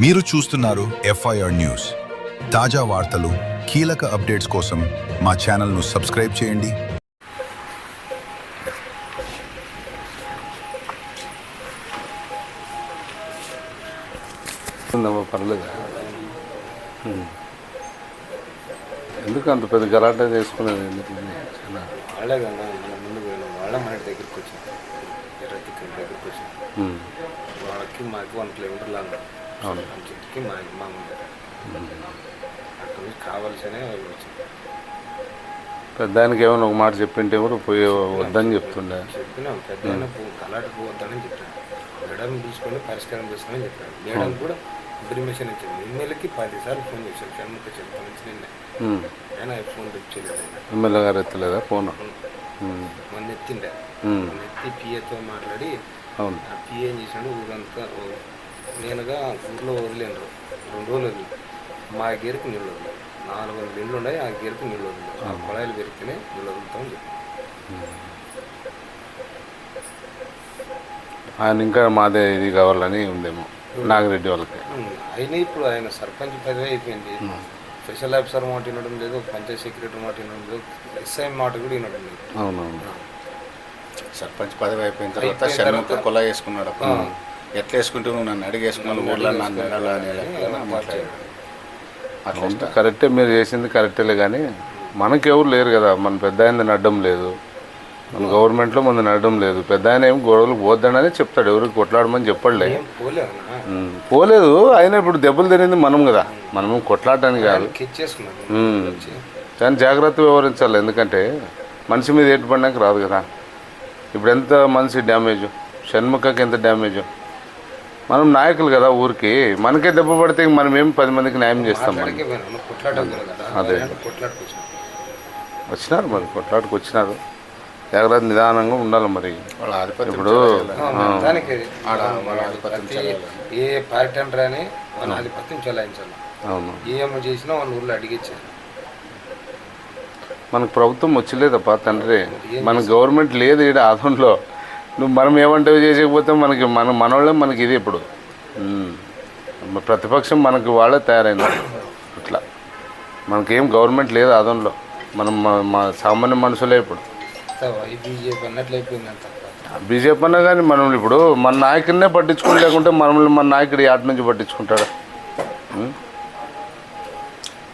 మీరు చూస్తున్నారు FIR news. తాజా వార్తలు, కీలక అప్డేట్స్ కోసం మా ఛానల్ను సబ్స్క్రైబ్ చేయండి. పర్లేదు. ఎందుకు అంత పెద్ద గలాటా చేసుకునేది? ఎందుకు వాళ్ళే కదా మన ముందు పోయినాం, వాళ్ళే మన దగ్గరికి వచ్చాం, దగ్గరికి వచ్చాం. వాళ్ళకి మాకు 1 కిలోమీటర్ లాంగ్ చెట్టుకి మా ముందు అక్కడి నుంచి కావాల్సిన వాళ్ళు వచ్చాం. పెద్దానికి ఏమైనా ఒక మాట చెప్పింటే కూడా పోయి వద్దని చెప్తుండే. చెప్పినాం, పెద్ద గలాట పోవద్దని చెప్పాను. మేడం తీసుకొని పరిష్కారం చేసుకొని చెప్పాను. మేడం కూడా ఇన్ఫర్మేషన్ ఇచ్చింది. ఎమ్మెల్యేకి 10 సార్లు ఫోన్ చేశాను. షణ్ముఖ చెప్తా నుంచి నిన్న అయినా ఫోన్ తెచ్చలేదు. ఎమ్మెల్యే గారు ఎత్తలేదా ఫోన్? మొన్న ఎత్తిండే, మొన్న ఎత్తి పిఏతో మాట్లాడి అవును ఆ పిఏ ఏం చేసినాడు, ఊరంతా నేనుగా ఊర్లో వదిలేండ్రు 2 రోజులు వదిలి మా గేరుకు నీళ్ళు వదిలేదు. 400 ఇళ్ళు ఉన్నాయి, ఆ గేరుకు నీళ్ళు వదిలేదు. ఆ కొళాయిలు పెరిగితేనే నీళ్ళు వదులుతామని చెప్పి ఆయన ఇంకా మాదే ఇది కావాలని ఉందేమో నాగిరెడ్డి వాళ్ళకి. అయినా ఇప్పుడు ఆయన సర్పంచ్ పదవి అయిపోయింది. స్పెషల్ ఆఫీసర్ మాట వినడం లేదు, పంచాయత్ సెక్రటరీ మాట వినడం లేదు, ఎస్ఐ మాట కూడా వినడం లేదు. అవునవును. సర్పంచ్ పదవి అయిపోయిన తర్వాత షణ్ముఖ కొలా వేసుకున్నాడు. ఎట్లా వేసుకుంటే నువ్వు నన్ను అడిగేసుకున్నాను ఊళ్ళో నన్ను మాట్లాడాడు. అట్లా కరెక్టే, మీరు చేసింది కరెక్టేలే. కానీ మనకెవరు లేరు కదా, మన పెద్ద ఆయన అడ్డం లేదు, మన గవర్నమెంట్లో మన అడ్డం లేదు. పెద్ద ఆయన ఏం గొడవలు పోద్దానని చెప్తాడు, ఎవరికి కొట్లాడమని చెప్పలే. పోలేదు. అయినా ఇప్పుడు దెబ్బలు తిరిగింది మనం కదా, మనం కొట్లాడటానికి కాదు. కానీ జాగ్రత్త వ్యవహరించాలి. ఎందుకంటే మనిషి మీద ఏటు పడినాక రాదు కదా. ఇప్పుడు ఎంత మనిషి డ్యామేజ్, షణ్ముఖకి ఎంత డ్యామేజ్. మనం నాయకులు కదా, ఊరికి మనకే దెబ్బ పడితే మనం ఏం 10 మందికి న్యాయం చేస్తాం. అదే వచ్చినారు, మరి కొట్లాటకు వచ్చినారు. జాగ్రత్త నిదానంగా ఉండాలి. మరి ఇప్పుడు ఏ పార్టీ అంటారని మన ఆధిపత్యం చెలాయించాలి. అవును, ఏమి చేసినా వాళ్ళ ఊళ్ళో అడిగించారు. మనకు ప్రభుత్వం వచ్చలేదప్ప తండ్రి, మన గవర్నమెంట్ లేదు ఈడ ఆదంలో. నువ్వు మనం ఏమంటే చేసేకపోతే మనకి మనోళ్ళే మనకి ఇది. ఇప్పుడు ప్రతిపక్షం మనకి వాళ్ళే తయారైనారు. అట్లా మనకేం గవర్నమెంట్ లేదు ఆదంలో. మనం మా సామాన్య మనుషులే. ఇప్పుడు బీజేపీ అన్నట్లు అయిపోయింది అంత. బీజేపీ అన్నా కానీ మనం ఇప్పుడు మన నాయకుడినే పట్టించుకోలేకుంటే మన నాయకుడు ఆటి నుంచి పట్టించుకుంటాడు.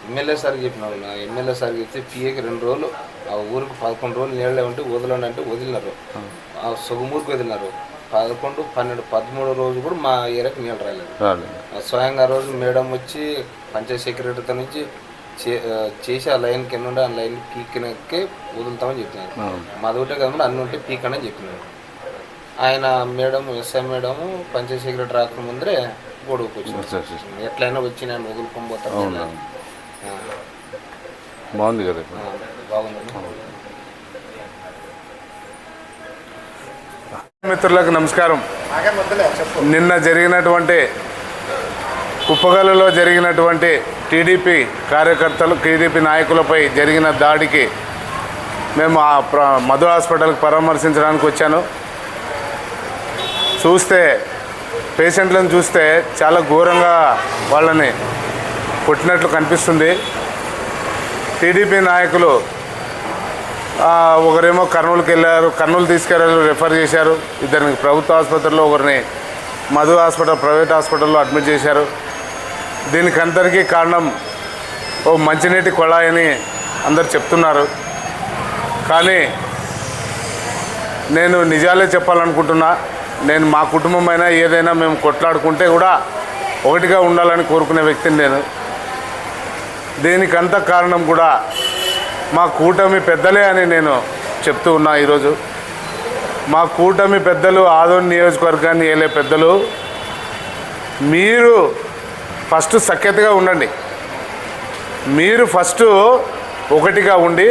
ఎమ్మెల్యే సార్కి చెప్పినావు, నా ఎమ్మెల్యే సార్కి చెప్తే పిఏకి 2 రోజులు ఆ ఊరికి 11 రోజులు నీళ్ళే ఉంటే వదలండి అంటే వదిలినారు. ఆ సొగుమూరికి వదిలినారు. 11, 12, 13 రోజు కూడా మా ఏరియాకి నీళ్ళు రాలేదు. స్వయంగా ఆ రోజు మేడం వచ్చి పంచాయత్ సెక్రటరీతో నుంచి చేసి ఆ లైన్ కింద ఉండే ఆ లైన్ పీక్కే వదులుతామని చెప్పినారు. మాదొకటే కాకుండా అన్నీ ఉంటే పీక్ అని చెప్పినారు. ఆయన madam, SI madam Panchayat secretary రాక ముందరే గొడవకు వచ్చినారు. ఎట్లయినా వచ్చి నేను వదులుకొని పోతాను. బాగుంది కదా, బాగుంది. మిత్రులకు నమస్కారం. నిన్న జరిగినటువంటి కుప్పగల్లులో జరిగినటువంటి టీడీపీ కార్యకర్తలు, టీడీపీ నాయకులపై జరిగిన దాడికి మేము ఆ మధు హాస్పిటల్కి పరామర్శించడానికి వచ్చాను. చూస్తే పేషెంట్లను చూస్తే చాలా ఘోరంగా వాళ్ళని కొట్టినట్లు కనిపిస్తుంది. టీడీపీ నాయకులు ఒకరేమో కర్నూలుకి వెళ్ళారు, కర్నూలు తీసుకెళ్ళారు, రెఫర్ చేశారు. ఇద్దరిని ప్రభుత్వ ఆసుపత్రిలో, ఒకరిని మధు హాస్పిటల్ ప్రైవేట్ హాస్పిటల్లో అడ్మిట్ చేశారు. దీనికి అందరికీ కారణం ఓ మంచినీటి కొళాయని అందరు చెప్తున్నారు. కానీ నేను నిజాలే చెప్పాలనుకుంటున్నా. నేను మా కుటుంబం అయినా ఏదైనా మేము కొట్లాడుకుంటే కూడా ఒకటిగా ఉండాలని కోరుకునే వ్యక్తిని నేను. దీనికంత కారణం కూడా మా కూటమి పెద్దలే అని నేను చెప్తూ ఉన్నా. ఈరోజు మా కూటమి పెద్దలు, ఆదోని నియోజకవర్గాన్ని ఏలే పెద్దలు, మీరు ఫస్ట్ సఖ్యతగా ఉండండి. మీరు ఫస్ట్ ఒకటిగా ఉండి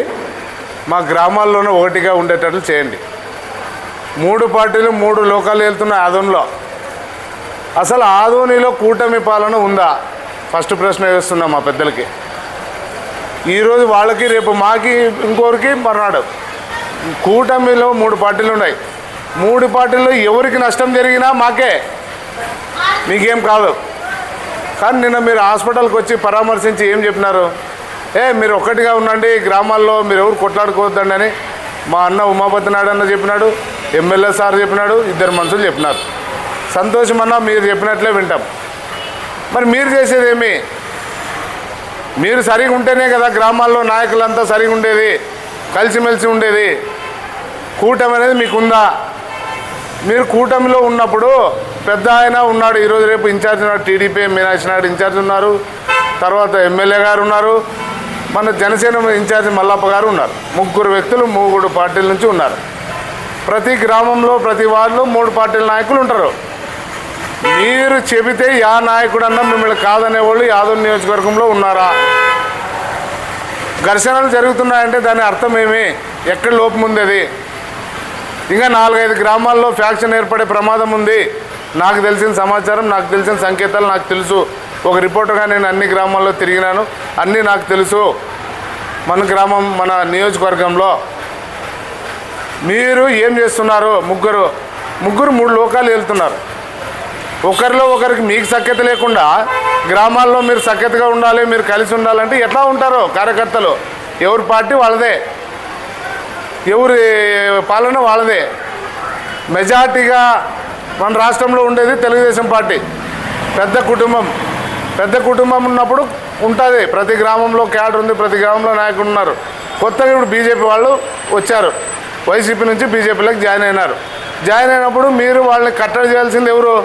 మా గ్రామాల్లోనూ ఒకటిగా ఉండేటట్లు చేయండి. 3 పార్టీలు 3 లోకాలు వెళ్తున్న ఆదోనిలో అసలు ఆదోనిలో కూటమి పాలన ఉందా? ఫస్ట్ ప్రశ్న వేస్తున్నా మా పెద్దలకి. ఈరోజు వాళ్ళకి, రేపు మాకి, ఇంకోరికి మర్నాడు. కూటమిలో 3 పార్టీలు ఉన్నాయి. 3 పార్టీల్లో ఎవరికి నష్టం జరిగినా మాకే, మీకేం కాదు. కానీ నిన్న మీరు హాస్పిటల్కి వచ్చి పరామర్శించి ఏం చెప్పినారు? మీరు ఒక్కటిగా ఉండండి, గ్రామాల్లో మీరు ఎవరు కొట్లాడుకోవద్దండి అని మా అన్న ఉమాపతి నాయుడు అన్న చెప్పినాడు, ఎమ్మెల్యే సార్ చెప్పినాడు, ఇద్దరు మనుషులు చెప్పినారు. సంతోషం అన్న, మీరు చెప్పినట్లే వింటాం. మరి మీరు చేసేదేమి? మీరు సరిగా ఉంటేనే కదా గ్రామాల్లో నాయకులంతా సరిగా ఉండేది, కలిసిమెలిసి ఉండేది. కూటమి అనేది మీకుందా? మీరు కూటమిలో ఉన్నప్పుడు పెద్ద ఆయన ఉన్నాడు, ఈరోజు రేపు ఇన్ఛార్జ్ ఉన్నాడు, టీడీపీ మీనాక్షి నాయుడు ఇన్ఛార్జ్ ఉన్నారు, తర్వాత ఎమ్మెల్యే గారు ఉన్నారు, మన జనసేన ఇన్ఛార్జ్ మల్లప్ప గారు ఉన్నారు. 3 వ్యక్తులు 3 పార్టీల నుంచి ఉన్నారు. ప్రతి గ్రామంలో ప్రతి వార్డులో 3 పార్టీల నాయకులు ఉంటారు. మీరు చెబితే యా నాయకుడన్నా మిమ్మల్ని కాదనే వాళ్ళు యాదవ్ నియోజకవర్గంలో ఉన్నారా? ఘర్షణలు జరుగుతున్నాయంటే దాని అర్థం ఏమి? ఎక్కడ లోపం ఉంది? అది ఇంకా 4-5 గ్రామాల్లో ఫ్యాక్షన్ ఏర్పడే ప్రమాదం ఉంది. నాకు తెలిసిన సమాచారం, నాకు తెలిసిన సంకేతాలు నాకు తెలుసు. ఒక రిపోర్టర్గా నేను అన్ని గ్రామాల్లో తిరిగినాను, అన్నీ నాకు తెలుసు. మన గ్రామం, మన నియోజకవర్గంలో మీరు ఏం చేస్తున్నారు? ముగ్గురు 3 లోకాలు వెళ్తున్నారు. ఒకరిలో ఒకరికి మీకు సఖ్యత లేకుండా గ్రామాల్లో మీరు సఖ్యతగా ఉండాలి, మీరు కలిసి ఉండాలంటే ఎట్లా ఉంటారు కార్యకర్తలు? ఎవరి పార్టీ వాళ్ళదే, ఎవరి పాలన వాళ్ళదే. మెజార్టీగా మన రాష్ట్రంలో ఉండేది తెలుగుదేశం పార్టీ. పెద్ద కుటుంబం ఉన్నప్పుడు ఉంటుంది. ప్రతి గ్రామంలో క్యాడర్ ఉంది, ప్రతి గ్రామంలో నాయకులు ఉన్నారు. కొత్తగా ఇప్పుడు బీజేపీ వాళ్ళు వచ్చారు, వైసీపీ నుంచి బీజేపీలోకి జాయిన్ అయినారు. జాయిన్ అయినప్పుడు మీరు వాళ్ళని కట్టడి చేయాల్సింది ఎవరు?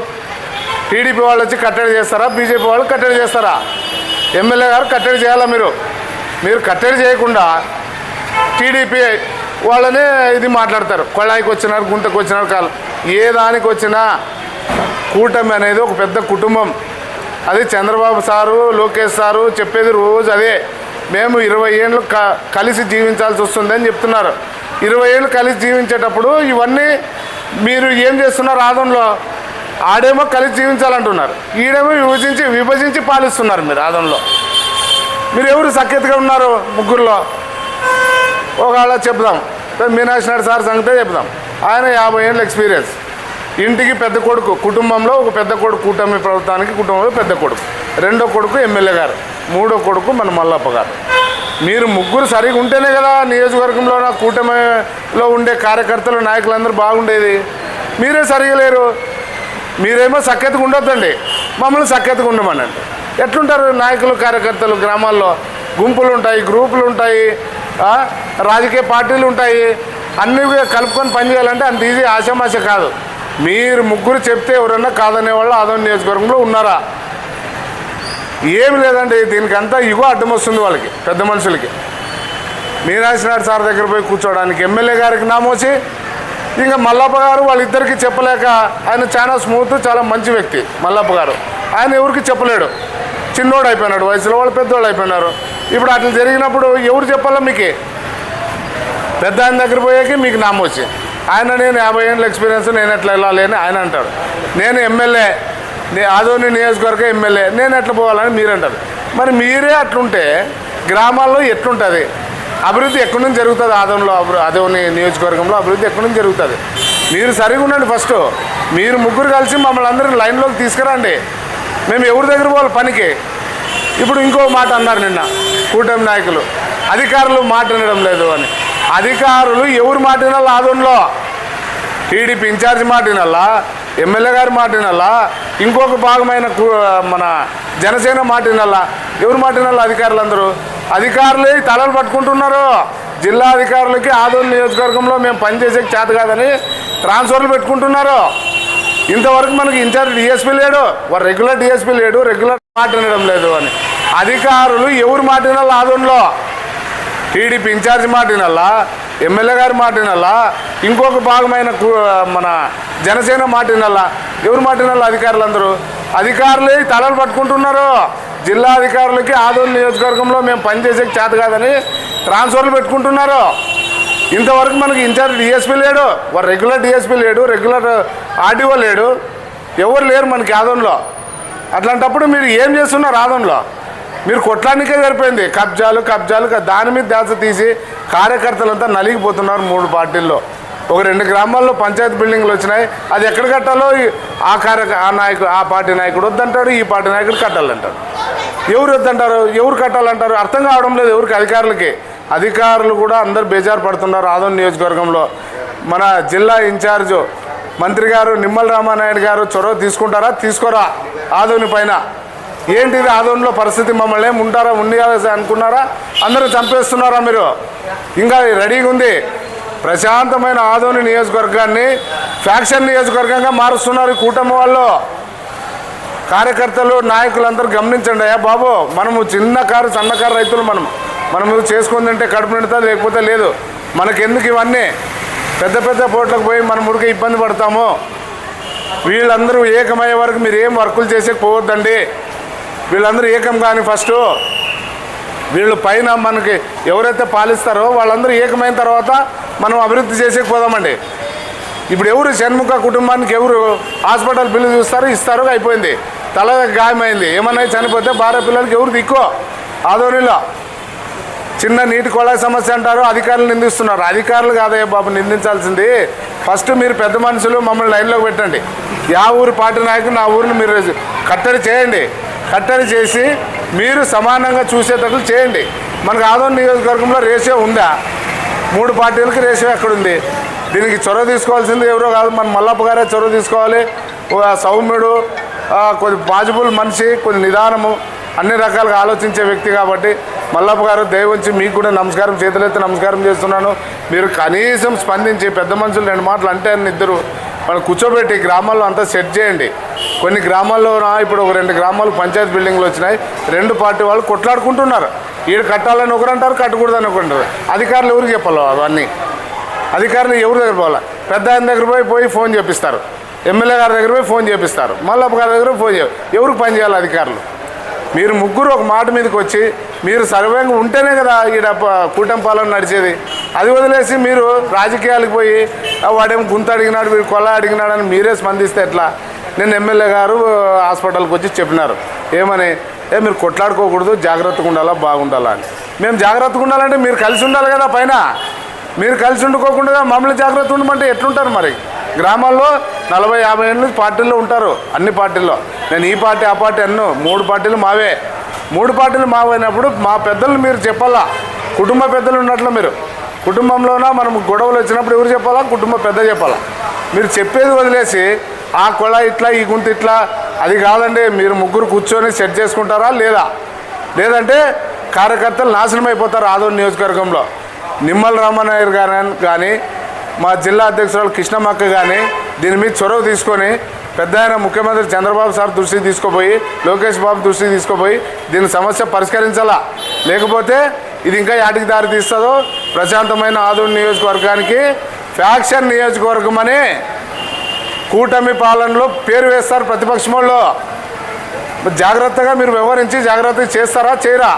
టీడీపీ వాళ్ళు వచ్చి కట్టడి చేస్తారా? బీజేపీ వాళ్ళు కట్టడి చేస్తారా? ఎమ్మెల్యే గారు కట్టడి చేయాలా? మీరు కట్టడి చేయకుండా టీడీపీ వాళ్ళనే ఇది మాట్లాడతారు. కొళాయికి వచ్చినారు, గుంతకు వచ్చినారు, కాదు ఏ దానికి వచ్చినా కూటమి అనేది ఒక పెద్ద కుటుంబం. అది చంద్రబాబు సారు, లోకేష్ సారు చెప్పేది రోజు అదే. మేము 20 ఏళ్ళు కలిసి జీవించాల్సి వస్తుందని చెప్తున్నారు. 20 ఏళ్ళు కలిసి జీవించేటప్పుడు ఇవన్నీ మీరు ఏం చేస్తున్నారు? ఆదంలో ఆడేమో కలిసి జీవించాలంటున్నారు, ఈడేమో విభజించి పాలిస్తున్నారు. మీరు ఆదంలో మీరు ఎవరు సఖ్యతగా ఉన్నారు? 3లో ఒకవేళ చెప్దాం, మీనాక్షి నాయుడు సార్ సంగతే చెప్దాం. ఆయన 50 ఏళ్ళ ఎక్స్పీరియన్స్, ఇంటికి పెద్ద కొడుకు, కుటుంబంలో ఒక పెద్ద కొడుకు, కూటమి ప్రభుత్వానికి కుటుంబంలో పెద్ద కొడుకు, 2వ కొడుకు ఎమ్మెల్యే గారు, 3వ కొడుకు మన మల్లప్ప గారు. మీరు 3 సరిగా ఉంటేనే కదా నియోజకవర్గంలో కూటమిలో ఉండే కార్యకర్తలు, నాయకులందరూ బాగుండేది. మీరే సరిగా లేరు. మీరేమో సఖ్యతగా ఉండొద్దండి, మమ్మల్ని సఖ్యతగా ఉండమనండి. ఎట్లుంటారు నాయకులు, కార్యకర్తలు? గ్రామాల్లో గుంపులు ఉంటాయి, గ్రూపులు ఉంటాయి, రాజకీయ పార్టీలు ఉంటాయి. అన్నీ కలుపుకొని పనిచేయాలంటే అంత ఈజీ ఆశామాష కాదు. మీరు 3 చెప్తే ఎవరన్నా కాదనేవాళ్ళు ఆదోని నియోజకవర్గంలో ఉన్నారా? ఏమి లేదండి. దీనికంతా ఇగో అడ్డం వస్తుంది వాళ్ళకి, పెద్ద మనుషులకి. మీనాక్షి నాయుడు సార్ దగ్గర పోయి కూర్చోవడానికి ఎమ్మెల్యే గారికి నామోసి, ఇంకా మల్లప్ప గారు వాళ్ళిద్దరికీ చెప్పలేక, ఆయన చాలా స్మూత్, చాలా మంచి వ్యక్తి మల్లప్ప గారు. ఆయన ఎవరికి చెప్పలేడు, చిన్నోడు అయిపోయినాడు వయసులో, వాళ్ళు పెద్దోళ్ళు అయిపోయినారు. ఇప్పుడు అట్లా జరిగినప్పుడు ఎవరు చెప్పాలా? మీకే పెద్ద ఆయన దగ్గర పోయాకి మీకు నామోసి. ఆయన నేను 50 ఏళ్ళ ఎక్స్పీరియన్స్, నేను ఎట్లా వెళ్ళాలి అని ఆయన అంటాడు. నేను ఎమ్మెల్యే, ఆదోని నియోజకవర్గ ఎమ్మెల్యే, నేను ఎట్లా పోవాలని మీరు అంటారు. మరి మీరే అట్లుంటే గ్రామాల్లో ఎట్లుంటుంది? అభివృద్ధి ఎక్కడి నుంచి జరుగుతుంది? ఆదోని నియోజకవర్గంలో అభివృద్ధి ఎక్కడి నుంచి జరుగుతుంది? మీరు సరిగా ఉండండి. ఫస్ట్ మీరు 3 కలిసి మమ్మల్ని అందరినీ లైన్లోకి తీసుకురండి. మేము ఎవరి దగ్గర పోవాలి పనికి? ఇప్పుడు ఇంకో మాట అన్నారు నిన్న కూటమి నాయకులు, అధికారులు మాట వినడం లేదు అని. అధికారులు ఎవరు మాట వినాలా? ఆదోనిలో టీడీపీ ఇన్ఛార్జ్ మాట వినాలా, ఎమ్మెల్యే గారి మాట వినాలా, ఇంకొక భాగమైన మన జనసేన మాట వినాలా? ఎవరు మాట వినాలా? అధికారులందరూ. అధికారులే తలలు పట్టుకుంటున్నారు. జిల్లా అధికారులకి ఆదోని నియోజకవర్గంలో మేము పనిచేసే చేత కాదని ట్రాన్స్ఫర్లు పెట్టుకుంటున్నారు. ఇంతవరకు మనకి ఇన్ఛార్జ్ డిఎస్పీ లేడు, రెగ్యులర్ డిఎస్పీ లేడు, రెగ్యులర్ మాట వినడం లేదు అని. అధికారులు ఎవరు మాట వినాలా? ఆదోనిలో టీడీపీ ఇన్ఛార్జ్ మాట వినాలా, ఎమ్మెల్యే గారి మాట వినాలా, ఇంకొక భాగమైన మన జనసేన మాట వినాలా? ఎవరు మాట వినాలా? అధికారులందరూ. అధికారులే తలలు పట్టుకుంటున్నారు. జిల్లా అధికారులకి ఆదోని నియోజకవర్గంలో మేము పనిచేసే చేత కాదని ట్రాన్స్ఫర్లు పెట్టుకుంటున్నారు. ఇంతవరకు మనకి ఇన్ఛార్జ్ డిఎస్పీ లేడు, రెగ్యులర్ డిఎస్పీ లేడు, రెగ్యులర్ ఆర్డీఓ లేడు, ఎవరు లేరు మనకి ఆదోనిలో. అట్లాంటప్పుడు మీరు ఏం చేస్తున్నారు? ఆదోనిలో మీరు కొట్లానికే సరిపోయింది. కబ్జాలు దాని మీద ధ్యాస తీసి కార్యకర్తలంతా నలిగిపోతున్నారు 3 పార్టీల్లో. ఒక 2 గ్రామాల్లో పంచాయతీ బిల్డింగ్లు వచ్చినాయి. అది ఎక్కడ కట్టాలో ఆ పార్టీ నాయకుడు వద్దంటాడు, ఈ పార్టీ నాయకుడు కట్టాలంటాడు. ఎవరు వద్దంటారు, ఎవరు కట్టాలంటారు అర్థం కావడం లేదు ఎవరికి. అధికారులు కూడా అందరు బేజారు పడుతున్నారు. ఆదోని నియోజకవర్గంలో మన జిల్లా ఇన్ఛార్జు మంత్రి గారు నిమ్మల రామానాయుడు గారు చొరవ తీసుకుంటారా తీసుకోరా ఆదోని పైన? ఏంటిది ఆదోనిలో పరిస్థితి? మమ్మల్ని ఏమి ఉంటారా అనుకున్నారా? అందరూ చంపేస్తున్నారా మీరు? ఇంకా రెడీగా ఉంది. ప్రశాంతమైన ఆదోని నియోజకవర్గాన్ని ఫ్యాక్షన్ నియోజకవర్గంగా మారుస్తున్నారు ఈ కూటమి వాళ్ళు. కార్యకర్తలు నాయకులందరూ గమనించండి. అయ్యా బాబు, మనము సన్నకారు రైతులు, మనము చేసుకుందంటే కడుపు నిండుతుంది, లేకపోతే లేదు. మనకెందుకు ఇవన్నీ? పెద్ద పోట్లకు పోయి మనం ఉడికి ఇబ్బంది పడతాము. వీళ్ళందరూ ఏకమయ్యే వరకు మీరు ఏం వర్కులు చేసేకపోవద్దండి. వీళ్ళందరూ ఏకం కానీ ఫస్ట్ వీళ్ళు పైన మనకి ఎవరైతే పాలిస్తారో వాళ్ళందరూ ఏకమైన తర్వాత మనం అభివృద్ధి చేసేకపోదామండి. ఇప్పుడు ఎవరు షణ్ముఖ కుటుంబానికి ఎవరు హాస్పిటల్ బిల్లు చూస్తారు, ఇస్తారు, అయిపోయింది. తల గాయమైంది, ఏమన్నా చనిపోతే భార్య పిల్లలకి ఎవరు దిక్కో? ఆదోనిలో చిన్న నీటి కొళాయి సమస్య అంటారు, అధికారులు నిందిస్తున్నారు. అధికారులు కాదయ్యా బాబు నిందించాల్సింది. ఫస్ట్ మీరు పెద్ద మనుషులు మమ్మల్ని లైన్లోకి పెట్టండి. యా ఊరు పార్టీ నాయకులు నా ఊరిని మీరు కట్టడి చేయండి. కట్టడి చేసి మీరు సమానంగా చూసేటట్లు చేయండి. మనకు ఆదోని నియోజకవర్గంలో రేషియో ఉందా? 3 పార్టీలకి రేషియో ఎక్కడుంది? దీనికి చొరవ తీసుకోవాల్సింది ఎవరో కాదు, మన మల్లప్ప గారే చొరవ తీసుకోవాలి. సౌమ్యుడు, కొద్ది పాజిబుల్ మనిషి, కొద్ది నిదానము, అన్ని రకాలుగా ఆలోచించే వ్యక్తి కాబట్టి మల్లప్ప గారు దయవుంచి మీకు కూడా నమస్కారం, చేతులెత్తి నమస్కారం చేస్తున్నాను. మీరు కనీసం స్పందించి పెద్ద మనుషులు 2 మాటలు అంటే ఇద్దరు వాళ్ళు కూర్చోబెట్టి గ్రామాల్లో అంతా సెట్ చేయండి. కొన్ని గ్రామాల్లో ఇప్పుడు ఒక 2 గ్రామాలు పంచాయతీ బిల్డింగ్లు వచ్చినాయి. 2 పార్టీ వాళ్ళు కొట్లాడుకుంటున్నారు. ఈడు కట్టాలని ఒకరు అంటారు, కట్టకూడదని ఒకరు అంటారు. అధికారులు ఎవరికి చెప్పాలి? అవన్నీ అధికారులు ఎవరి దగ్గర పోవాలి? పెద్ద ఆయన దగ్గర పోయి ఫోన్ చేపిస్తారు, ఎమ్మెల్యే గారి దగ్గర పోయి ఫోన్ చేపిస్తారు, మల్లప్ప గారి దగ్గర ఫోన్ ఎవరికి పని చేయాలి అధికారులు? మీరు ముగ్గురు ఒక మాట మీదకి వచ్చి మీరు సర్వేంగా ఉంటేనే కదా ఈడ కూటమి పాలన నడిచేది. అది వదిలేసి మీరు రాజకీయాలకు పోయి వాడేమో గుంత అడిగినాడు, వీడు కొల్ల అడిగినాడు అని మీరే స్పందిస్తే ఎట్లా? నేను ఎమ్మెల్యే గారు హాస్పిటల్కి వచ్చి చెప్పినారు ఏమని, మీరు కొట్లాడుకోకూడదు, జాగ్రత్తగా ఉండాలా, బాగుండాలా అని. మేము జాగ్రత్తగా ఉండాలంటే మీరు కలిసి ఉండాలి కదా పైన. మీరు కలిసి ఉండుకోకుండా మమ్మల్ని జాగ్రత్త ఉండమంటే ఎట్లుంటారు? మరి గ్రామాల్లో 40-50 ఏళ్ళు పార్టీల్లో ఉంటారు, అన్ని పార్టీల్లో. నేను ఈ పార్టీ ఆ పార్టీ అన్ను, 3 పార్టీలు మావే. 3 పార్టీలు మావైనప్పుడు మా పెద్దలు మీరు చెప్పాలా. కుటుంబ పెద్దలు ఉన్నట్లు మీరు కుటుంబంలోన మనం గొడవలు వచ్చినప్పుడు ఎవరు చెప్పాలా? కుటుంబ పెద్ద చెప్పాలా. మీరు చెప్పేది వదిలేసి ఆ కొళ ఇట్లా, ఈ గుంత ఇట్లా, అది కాదండి. మీరు ముగ్గురు కూర్చొని సెట్ చేసుకుంటారా లేదంటే కార్యకర్తలు నాశనం అయిపోతారు. ఆదోని నియోజకవర్గంలో నిమ్మల రామానాయుడు గారు కానీ మా జిల్లా అధ్యక్షురాలు కృష్ణమ్మక్క కానీ దీని మీద చొరవ తీసుకొని పెద్ద ఆయన ముఖ్యమంత్రి చంద్రబాబు సార్ దృష్టికి తీసుకుపోయి, లోకేష్ బాబు దృష్టికి తీసుకుపోయి దీని సమస్య పరిష్కరించాలా. లేకపోతే ఇది ఇంకా యాటికి దారి తీస్తుందో. ప్రశాంతమైన ఆదోని నియోజకవర్గానికి ఫ్యాక్షన్ నియోజకవర్గం అని కూటమి పాలనలో పేరు వేస్తారు ప్రతిపక్షం వాళ్ళు. జాగ్రత్తగా మీరు వ్యవహరించి జాగ్రత్తగా చేస్తారా చేయరా?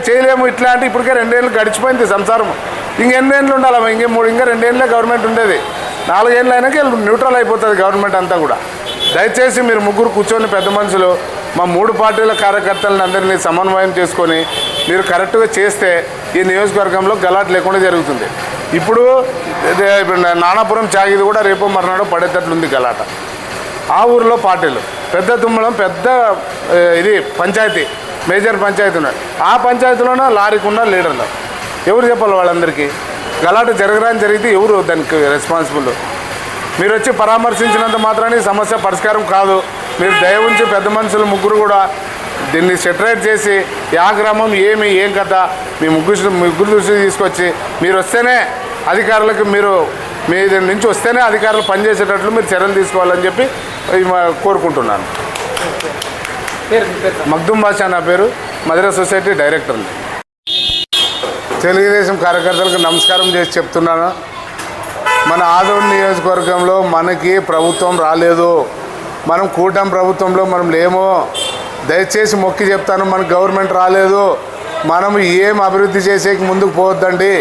చేయలేము. ఇట్లా అంటే ఇప్పటికే 2 ఏళ్ళు గడిచిపోయింది సంసారం. ఇంకెన్ని ఏళ్ళు ఉండాలి? ఇంకా 2 ఏళ్ళే గవర్నమెంట్ ఉండేది. 4 ఏళ్ళు అయినాక న్యూట్రల్ అయిపోతుంది గవర్నమెంట్ అంతా కూడా. దయచేసి మీరు ముగ్గురు కూర్చొని పెద్ద మనుషులు మా 3 పార్టీల కార్యకర్తలను అందరినీ సమన్వయం చేసుకొని మీరు కరెక్ట్గా చేస్తే ఈ నియోజకవర్గంలో గలాట్ లేకుండా జరుగుతుంది. ఇప్పుడు నానాపురం చాగిది కూడా రేపు మర్నాడు పడేటట్లుంది గలాట. ఆ ఊరిలో పార్టీలు పెద్ద తుమ్మలం పెద్ద ఇది పంచాయతీ, మేజర్ పంచాయతీ ఉన్నాయి. ఆ పంచాయతీలోనే లారీకున్న లీడర్లు ఎవరు చెప్పాలి? వాళ్ళందరికీ గలాట జరిగితే ఎవరు దానికి రెస్పాన్సిబుల్? మీరు వచ్చి పరామర్శించినంత మాత్రాన్ని సమస్య పరిష్కారం కాదు. మీరు దయ ఉంచి పెద్ద మనుషులు ముగ్గురు కూడా దీన్ని సెటరేట్ చేసి యా గ్రామం ఏం కథ మీ ముగ్గురు దృష్టికి తీసుకొచ్చి మీరు వస్తేనే అధికారులకు మీ నుంచి వస్తేనే అధికారులు పనిచేసేటట్లు మీరు చర్యలు తీసుకోవాలని చెప్పి కోరుకుంటున్నాను. మగ్దుమ్ బాషా నా పేరు, మధుర సొసైటీ డైరెక్టర్ని. తెలుగుదేశం కార్యకర్తలకు నమస్కారం చేసి చెప్తున్నాను. మన ఆదోని నియోజకవర్గంలో మనకి ప్రభుత్వం రాలేదు. మనం కూటమి ప్రభుత్వంలో మనం లేము. దయచేసి మొక్కి చెప్తాను, మనకు గవర్నమెంట్ రాలేదు. మనం ఏం అభివృద్ధి చేసేకి ముందుకు పోవద్దండి.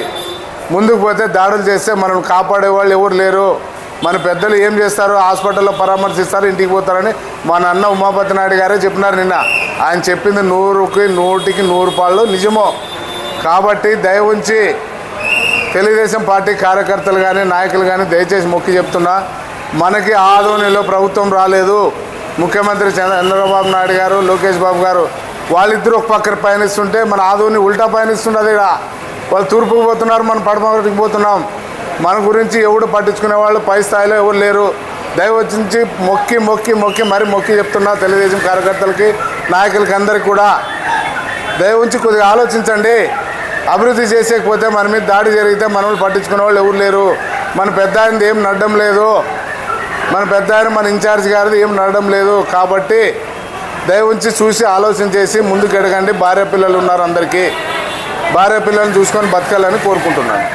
ముందుకు పోతే దాడులు చేస్తే మనం కాపాడే వాళ్ళు ఎవరు లేరు. మన పెద్దలు ఏం చేస్తారు? హాస్పిటల్లో పరామర్శిస్తారు, ఇంటికి పోతారని మా నాన్న ఉమాపతి నాయుడు గారే చెప్పినారు నిన్న. ఆయన చెప్పింది 100కి 100 పాళ్ళు నిజమో. కాబట్టి దయ ఉంచి తెలుగుదేశం పార్టీ కార్యకర్తలు కానీ నాయకులు కానీ దయచేసి మొక్కి చెప్తున్నా, మనకి ఆదోనిలో ప్రభుత్వం రాలేదు. ముఖ్యమంత్రి చంద్రబాబు నాయుడు గారు, లోకేష్ బాబు గారు వాళ్ళిద్దరూ ఒక పక్కన పయనిస్తుంటే మన ఆదోని ఉల్టా పయనిస్తున్నది. ఇక్కడ వాళ్ళు తూర్పుకు పోతున్నారు, మనం పడమటికి పోతున్నాం. మన గురించి ఎవడు పట్టించుకునే వాళ్ళు పై స్థాయిలో ఎవరు లేరు. దయవచ్చి మొక్కి మొక్కి మొక్కి మరి మొక్కి చెప్తున్నా తెలుగుదేశం కార్యకర్తలకి, నాయకులకి అందరికీ కూడా దయవుంచి కొద్దిగా ఆలోచించండి. అభివృద్ధి చేసేకపోతే మన మీద దాడి జరిగితే మనల్ని పట్టించుకునే వాళ్ళు ఎవరు లేరు. మన పెద్ద ఆయనది ఏం నడడం లేదు, మన పెద్ద ఆయన మన ఇన్ఛార్జ్ గారిది ఏం నడడం లేదు. కాబట్టి దయవుంచి చూసి ఆలోచన చేసి ముందుకు ఎడగండి. భార్య పిల్లలు ఉన్నారు, అందరికీ భార్య పిల్లల్ని చూసుకొని బతకాలని కోరుకుంటున్నాను.